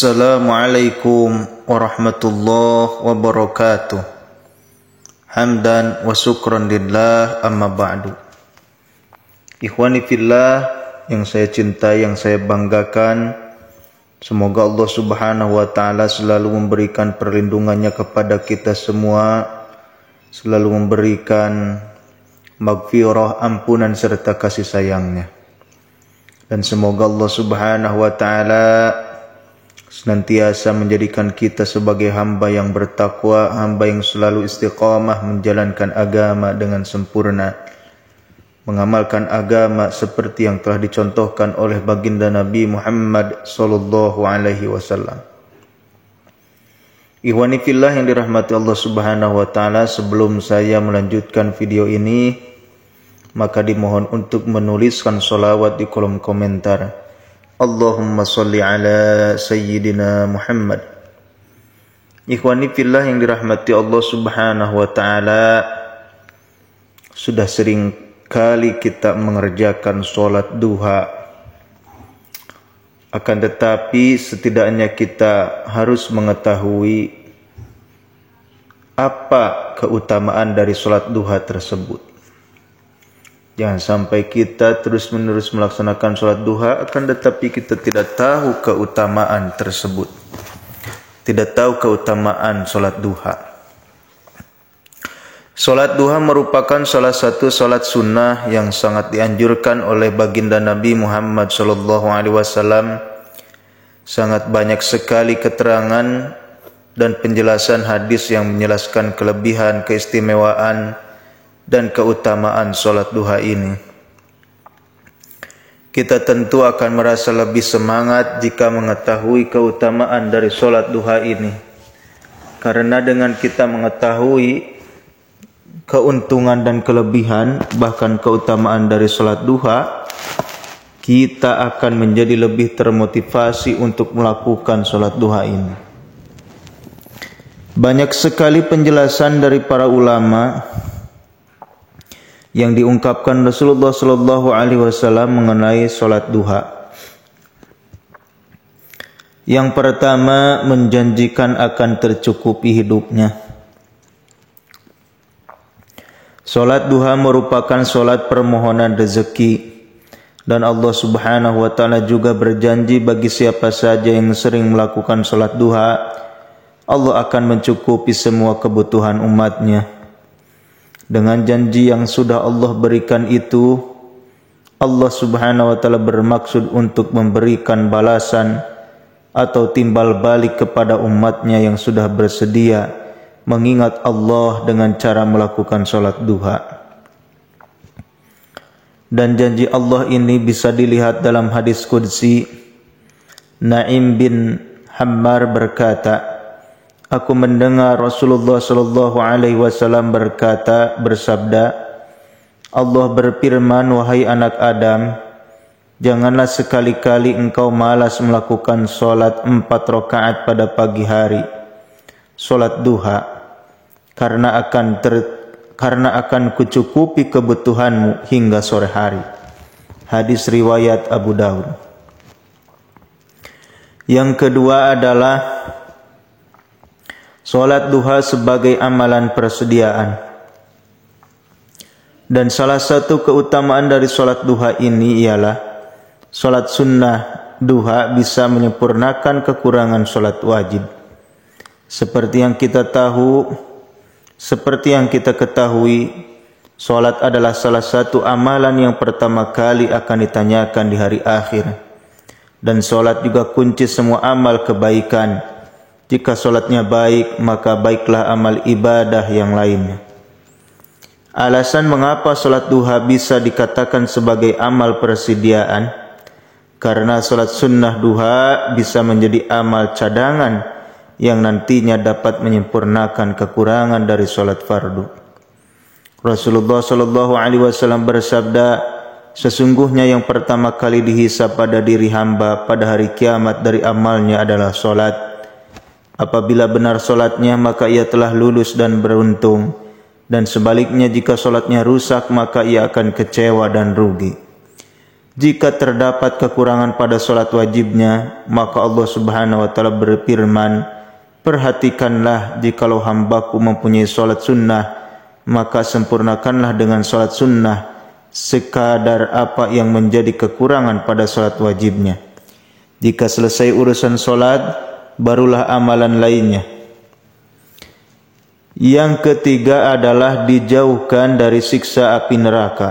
Assalamualaikum warahmatullahi wabarakatuh. Hamdan wa syukran lillah, amma ba'du. Ikhwani fillah yang saya cintai, yang saya banggakan, semoga Allah subhanahu wa ta'ala selalu memberikan perlindungannya kepada kita semua, selalu memberikan maghfirah, ampunan serta kasih sayangnya. Dan semoga Allah subhanahu wa ta'ala senantiasa menjadikan kita sebagai hamba yang bertakwa, hamba yang selalu istiqamah menjalankan agama dengan sempurna, mengamalkan agama seperti yang telah dicontohkan oleh baginda Nabi Muhammad sallallahu alaihi wasallam. Ikhwani fillah yang dirahmati Allah subhanahu wa ta'ala, sebelum saya melanjutkan video ini, maka dimohon untuk menuliskan sholawat di kolom komentar. Allahumma salli ala Sayyidina Muhammad. Ikhwani fillah yang dirahmati Allah subhanahu wa ta'ala, sudah sering kali kita mengerjakan sholat duha. Akan tetapi setidaknya kita harus mengetahui apa keutamaan dari sholat duha tersebut. Jangan sampai kita terus-menerus melaksanakan sholat duha, akan tetapi kita tidak tahu keutamaan tersebut. Tidak tahu keutamaan sholat duha. Sholat duha merupakan salah satu sholat sunnah yang sangat dianjurkan oleh baginda Nabi Muhammad SAW. Sangat banyak sekali keterangan dan penjelasan hadis yang menjelaskan kelebihan, keistimewaan, dan keutamaan sholat duha ini. Kita tentu akan merasa lebih semangat jika mengetahui keutamaan dari sholat duha ini, karena dengan kita mengetahui keuntungan dan kelebihan, bahkan keutamaan dari sholat duha, kita akan menjadi lebih termotivasi untuk melakukan sholat duha ini. Banyak sekali penjelasan dari para ulama yang diungkapkan Rasulullah sallallahu alaihi wasallam mengenai salat duha. Yang pertama, menjanjikan akan tercukupi hidupnya. Salat duha merupakan salat permohonan rezeki, dan Allah subhanahu wa ta'ala juga berjanji bagi siapa saja yang sering melakukan salat duha, Allah akan mencukupi semua kebutuhan umatnya. Dengan janji yang sudah Allah berikan itu, Allah subhanahu wa ta'ala bermaksud untuk memberikan balasan atau timbal balik kepada umatnya yang sudah bersedia mengingat Allah dengan cara melakukan sholat duha. Dan janji Allah ini bisa dilihat dalam hadis qudsi. Naim bin Hammar berkata, aku mendengar Rasulullah sallallahu alaihi wasallam bersabda, Allah berfirman, wahai anak Adam, janganlah sekali-kali engkau malas melakukan salat 4 rakaat pada pagi hari, salat duha, karena akan kucukupi kebutuhanmu hingga sore hari. Hadis riwayat Abu Daud. Yang kedua adalah salat duha sebagai amalan persediaan. Dan salah satu keutamaan dari salat duha ini ialah salat sunnah duha bisa menyempurnakan kekurangan salat wajib. Seperti yang kita ketahui, salat adalah salah satu amalan yang pertama kali akan ditanyakan di hari akhir. Dan salat juga kunci semua amal kebaikan. Jika solatnya baik, maka baiklah amal ibadah yang lainnya. Alasan mengapa solat duha bisa dikatakan sebagai amal persediaan, karena solat sunnah duha bisa menjadi amal cadangan yang nantinya dapat menyempurnakan kekurangan dari solat fardu. Rasulullah sallallahu alaihi wasallam bersabda, sesungguhnya yang pertama kali dihisab pada diri hamba pada hari kiamat dari amalnya adalah solat. Apabila benar solatnya, maka ia telah lulus dan beruntung. Dan sebaliknya, jika solatnya rusak, maka ia akan kecewa dan rugi. Jika terdapat kekurangan pada solat wajibnya, maka Allah Subhanahu wa taala berfirman, perhatikanlah jikalau hambaku mempunyai solat sunnah, maka sempurnakanlah dengan solat sunnah sekadar apa yang menjadi kekurangan pada solat wajibnya. Jika selesai urusan solat, barulah amalan lainnya. Yang ketiga adalah dijauhkan dari siksa api neraka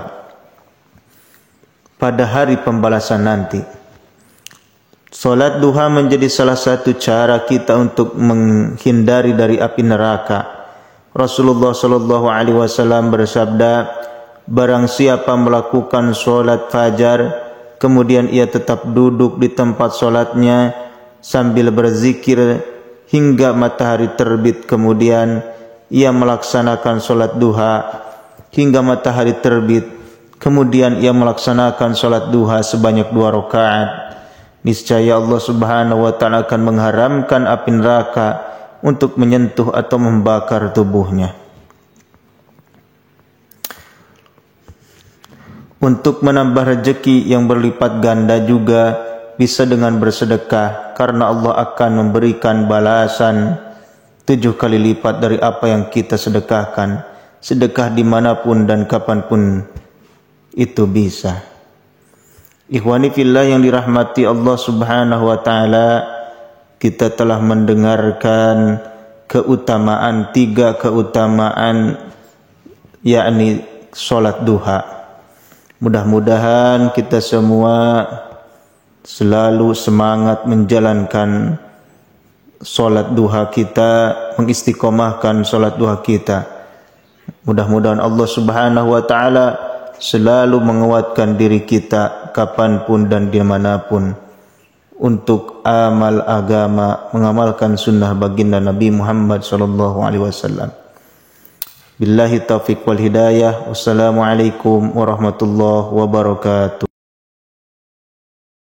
pada hari pembalasan nanti. Solat duha menjadi salah satu cara kita untuk menghindari dari api neraka. Rasulullah sallallahu alaihi wasallam bersabda, barang siapa melakukan solat fajar, kemudian ia tetap duduk di tempat solatnya sambil berzikir hingga matahari terbit, kemudian ia melaksanakan solat duha hingga matahari terbit, kemudian ia melaksanakan solat duha sebanyak 2 rakaat, niscaya Allah Subhanahu wa taala akan mengharamkan api neraka untuk menyentuh atau membakar tubuhnya. Untuk menambah rezeki yang berlipat ganda juga bisa dengan bersedekah, karena Allah akan memberikan balasan 7 kali lipat dari apa yang kita sedekahkan. Sedekah dimanapun dan kapanpun itu bisa. Ikhwani fillah yang dirahmati Allah Subhanahu wa taala, kita telah mendengarkan keutamaan, 3 keutamaan, yakni solat duha. Mudah-mudahan kita semua selalu semangat menjalankan solat duha kita, mengistiqomahkan solat duha kita. Mudah-mudahan Allah Subhanahu wa taala selalu menguatkan diri kita kapanpun dan dimanapun untuk amal agama, mengamalkan sunnah baginda Nabi Muhammad sallallahu alaihi wasallam. Billahi taufiq wal hidayah. Wassalamualaikum warahmatullahi wabarakatuh.